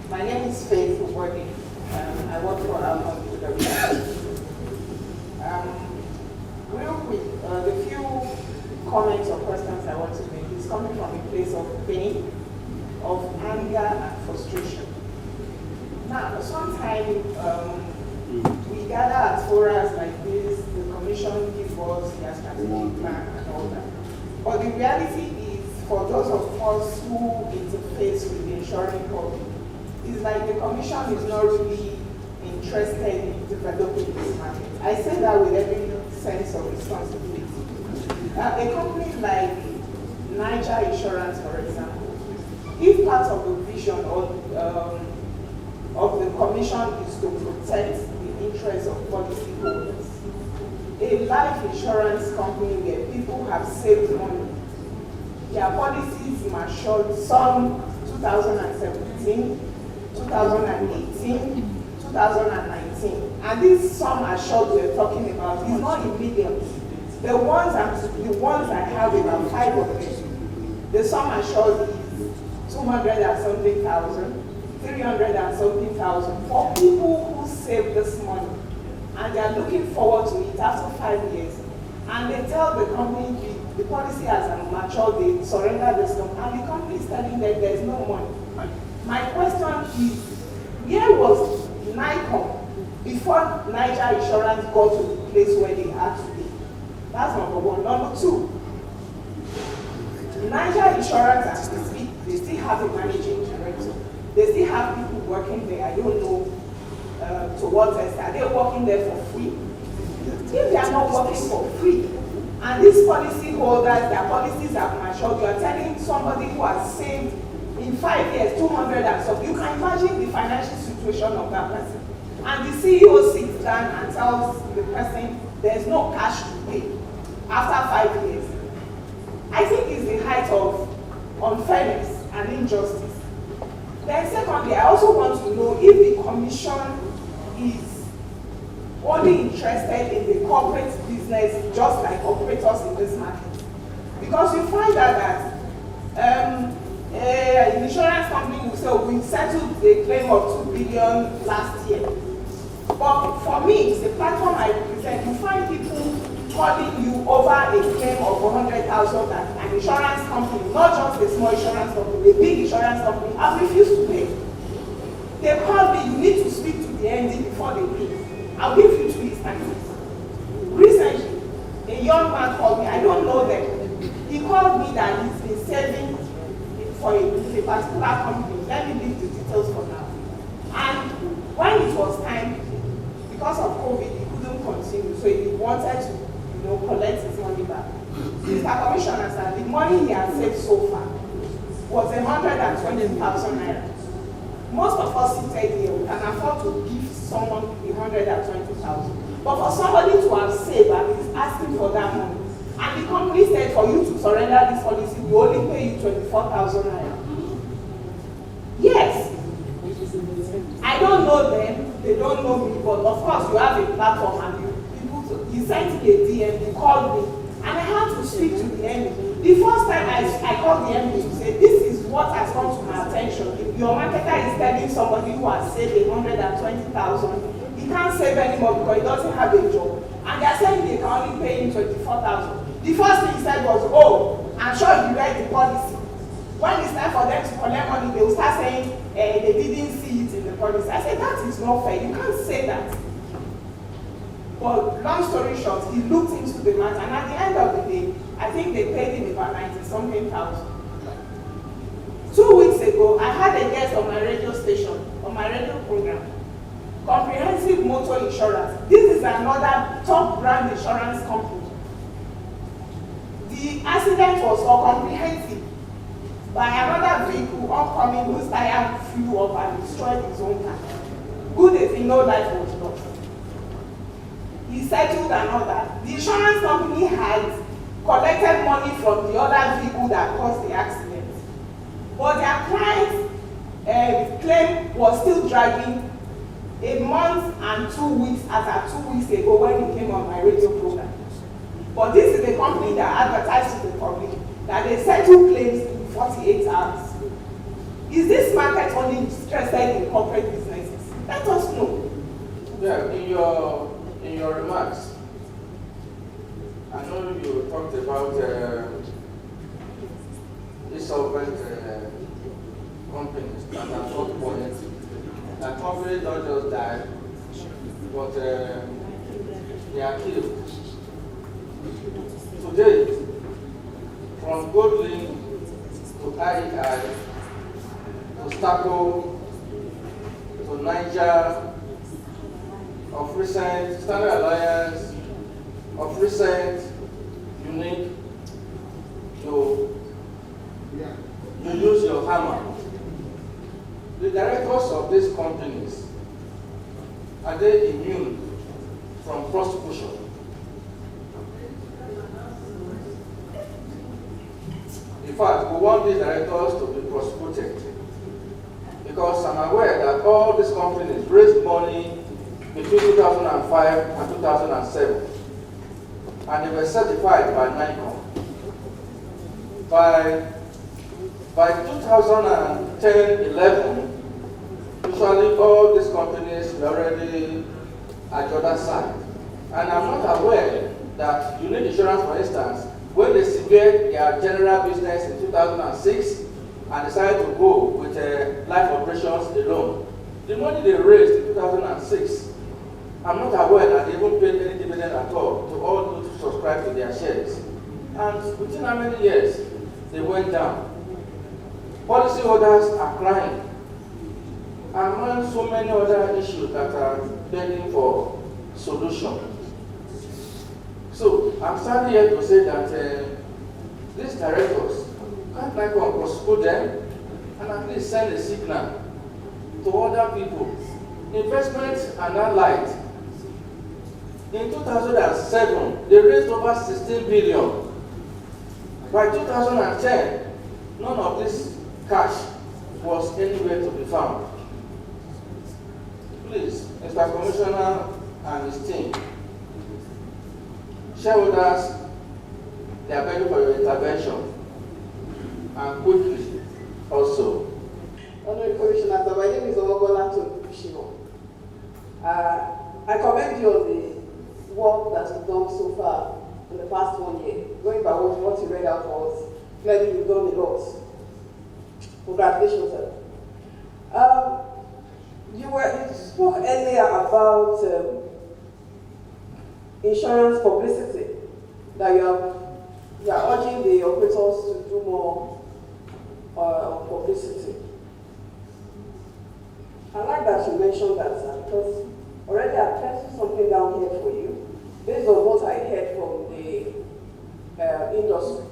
My name is Faith Ubodi. I work for Naicom. Real quick, the few comments or questions I want to make is coming from a place of pain, of anger and frustration. Now, sometimes we gather at forums like this, the commission gives us their strategic plan and all that. But the reality is, for those of us who interface with the insurance public, is like the commission is not really interested in developing this market. I say that with every sense of responsibility. A company like Niger Insurance, for example, if part of the vision of the commission is to protect the interests of policyholders, a life insurance company where people have saved money, their policies matured, some 2017, 2018, 2019, and this sum assured we're talking about is not in millions. The ones I have, about 5 of them, the sum assured is 200 and something thousand, 300 and something thousand for people who save this money and they are looking forward to it after 5 years. And they tell the company the policy has matured, they surrender the sum, and the company is telling them there's no money. My question is, where was Naicom before Niger Insurance got to the place where they are today? That's number one. Number two, Niger Insurance, as we speak, they still have a managing director. They still have people working there. I don't know to what extent. Are they working there for free? If they are not working for free, and these policy holders, their policies have matured, you are telling somebody who has saved in 5 years 200 and so, you can imagine the financial situation of that person. And the CEO sits down and tells the person there's no cash to pay after 5 years. I think it's the height of unfairness and injustice. Then secondly, I also want to know if the commission is only interested in the corporate business just like operators in this market. Because you find out that an insurance company will say, oh, we settled a claim of 2 billion last year. But for me, it's the platform I represent. You find people calling you over a claim of 100,000 that an insurance company, not just a small insurance company, a big insurance company, has refused to pay. They call me, you need to speak to the MD before they pay. I'll give you 2 instances. Recently, a young man called me, I don't know them. He called me that he's been saving for a particular company. Let me leave the details for now. And when it was time, because of COVID, he couldn't continue, so he wanted to, collect his money back. Mr. Commissioner, sir, the money he has saved so far was 120,000 naira. Most of us seated here, we can afford to give someone 120,000. But for somebody to have saved and is asking for that money, and the company said for you to surrender this policy, we only pay you 24,000 naira. Yes. I don't know them, they don't know me, but of course you have a platform and you sent me a DM, you called me, and I had to speak to the MD. The first time I called the MD to say, this is what has come to my attention. If your marketer is telling somebody who has saved 120,000, he can't save anymore because he doesn't have a job, and they are saying they can only pay him 24,000. The first thing he said was, oh, I'm sure you read the policy. When it's time for them to collect money, they will start saying they didn't see it in the policy. I said, that is not fair. You can't say that. But long story short, he looked into the matter, and at the end of the day, I think they paid him about 90-something thousand. 2 weeks ago, I had a guest on my radio station, on my radio program, Comprehensive Motor Insurance. This is another top brand insurance company. The accident was for comprehensive by another vehicle oncoming whose tire flew up and destroyed his own car. Good if no life was lost. He settled and all that. The insurance company had collected money from the other vehicle that caused the accident. But their client's claim was still dragging a month and 2 weeks as 2 weeks ago when he came on my radio program. But this is a company that advertised to the public that they settle claims in 48 hours. Is this market only interested in running corporate businesses? Let us know. Yeah, in your remarks, I know you talked about insolvent companies that are not buoyant. That companies don't just die, but they are killed. Today, from Goldlink to IEI, to Staco, to Niger, of recent, Standard Alliance, of recent, Unique, you use your hammer. The directors of these companies, are they immune from prosecution? In fact, we want these directors to be prosecuted because I'm aware that all these companies raised money between 2005 and 2007, and they were certified by Naicom. By 2010-11, usually all these companies were already at the other side. And I'm not aware that Unit Insurance, for instance, when they severed their general business in 2006 and decided to go with life operations alone, the money they raised in 2006, I'm not aware that they even paid any dividend at all to all those who subscribe to their shares. And within how many years, they went down. Policyholders are crying, among so many other issues that are begging for solution. So I'm standing here to say that these directors can't prosecute them and at least send a signal to other people. Investments are not light. In 2007, they raised over 16 billion. By 2010, none of this cash was anywhere to be found. Please, Mr. Commissioner and his team, shareholders, they are begging for your intervention, and quickly also. Honorable Commissioner, my name is Omobola Tolushimo. I commend you on the work that you've done so far in the past 1 year. Going by what you read out was, clearly you've done a lot. Congratulations, sir. You spoke earlier about insurance publicity, that you are urging the operators to do more publicity. I like that you mentioned that, sir, because already I've tested something down here for you, based on what I heard from the industry.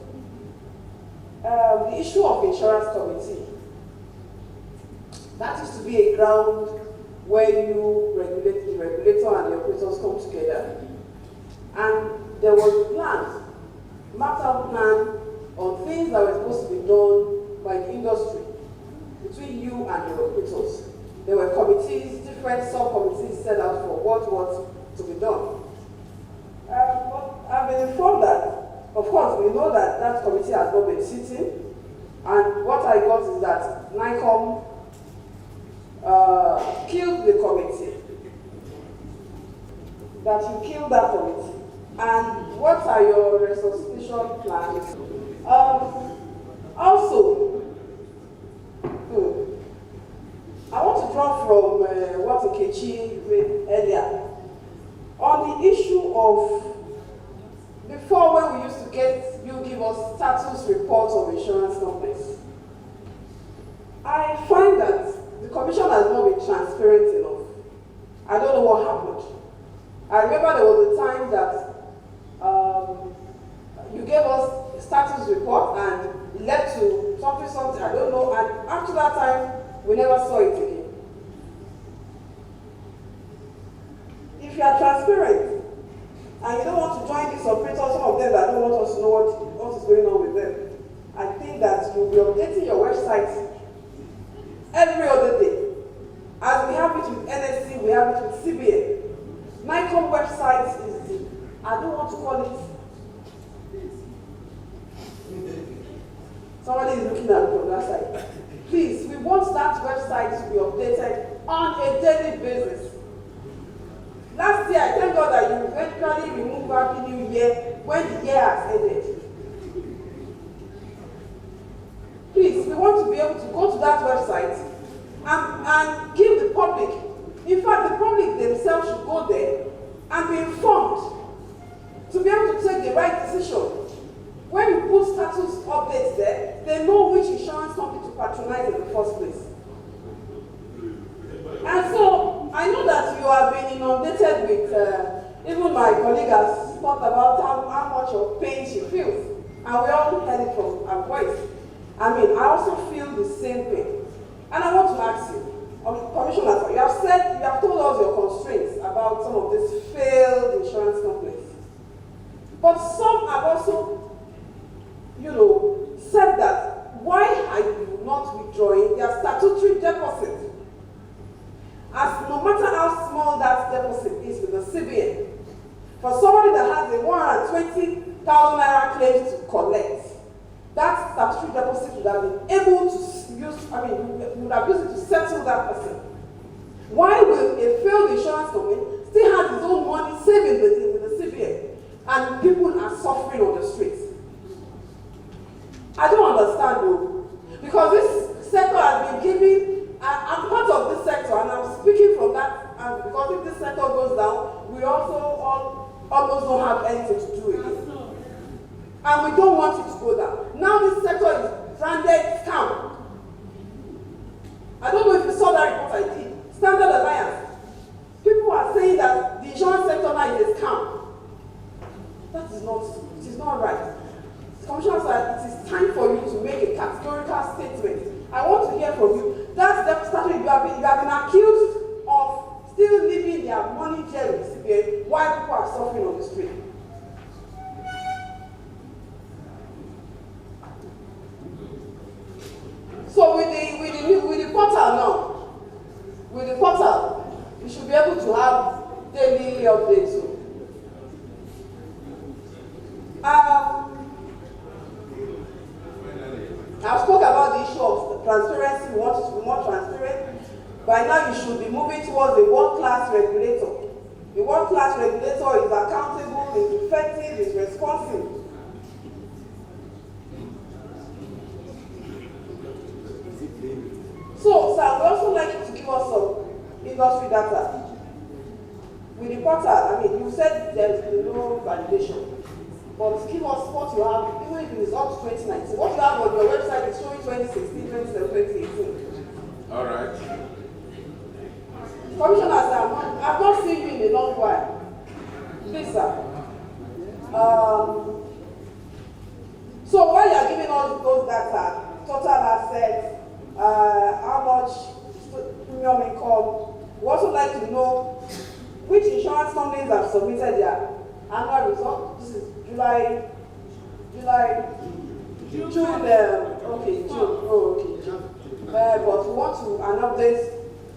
The issue of insurance committee, that is to be a ground where the regulator and the operators come together. And there was plans, mapped out plan on things that were supposed to be done by the industry between you and the operators. There were committees, different sub-committees set out for what to be done. But I've been informed that, of course, we know that that committee has not been sitting, and what I got is that Naicom killed the committee, that you killed that committee. And what are your resuscitation plans? Also, I want to draw from what Nkechi read earlier on the issue of, before, when we used to get, you give us status reports of insurance companies. I find that the commission has not been transparent enough. I don't know what happened. I remember there was a time that you gave us a status report and it led to something, I don't know, and after that time, we never saw it again. If you are transparent and you don't want to join these operators, some of them that don't want us to know what is going on with them, I think that you'll be updating your website every other day. As we have it with NSC, we have it with CBN. Naicom website is the, I don't want to call it. Somebody is looking at it from that side. Please, we want that website to be updated generated on a daily basis. Last year, I thank God that you eventually removed Happy New Year when the year has ended. Please, we want to be able to go to that website and give the public, in fact, the public themselves should go there and be informed to be able to take the right decision. When you put status updates there, they know which insurance company to patronize in the first place. And so, I know that you have been inundated with, even my colleague has talked about how much of pain she feels. And we all heard it from her voice. I mean, I also feel the same thing. And I want to ask you, Commissioner, you have told us your constraints about some of these failed insurance companies. But some have also, said that why are you not withdrawing their statutory deposit? As no matter how small that deposit is with the CBN, for somebody that has a 120,000 naira claims to collect, that statutory deposit would have been able to would have used it to settle that person. Why will a failed insurance company still have his own money saved with the CBN and people are suffering on the streets? I don't understand though, because this sector has been giving, I'm part of this sector and I'm speaking from that, and because if this sector goes down, we also almost don't have anything to do with it. And we don't want it to go down. Now this sector is branded scam. I don't know if you saw that report I did. Standard Alliance. People are saying that the insurance sector now is a scam. That is not, it is not right. Commissioner said it is time for you to make a categorical statement. I want to hear from you. That's devastating. You have been accused of still leaving their money there with CBN while people are suffering on the street. So with the portal now, with the portal, you should be able to have daily updates. I spoke about the issue of transparency. We want it to be more transparent. By now, you should be moving towards a world-class regulator. The world-class regulator is accountable, is effective, is responsive. So, sir, we also like you to give us some industry data. With the portal, I mean, you said there is no validation. But give us what you have, even if it is up to 2019. What you have on your website is showing 2016, 2017, 2018. All right. Commissioner, sir, I've not seen you in a long while. Please, sir. So while you are giving us those data, total assets, how much premium income, we also like to know which insurance companies have submitted their annual result. This is July, June, okay, June, oh, okay, June. But we want to an update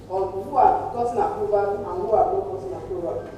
on who have gotten approval and who have not gotten approval.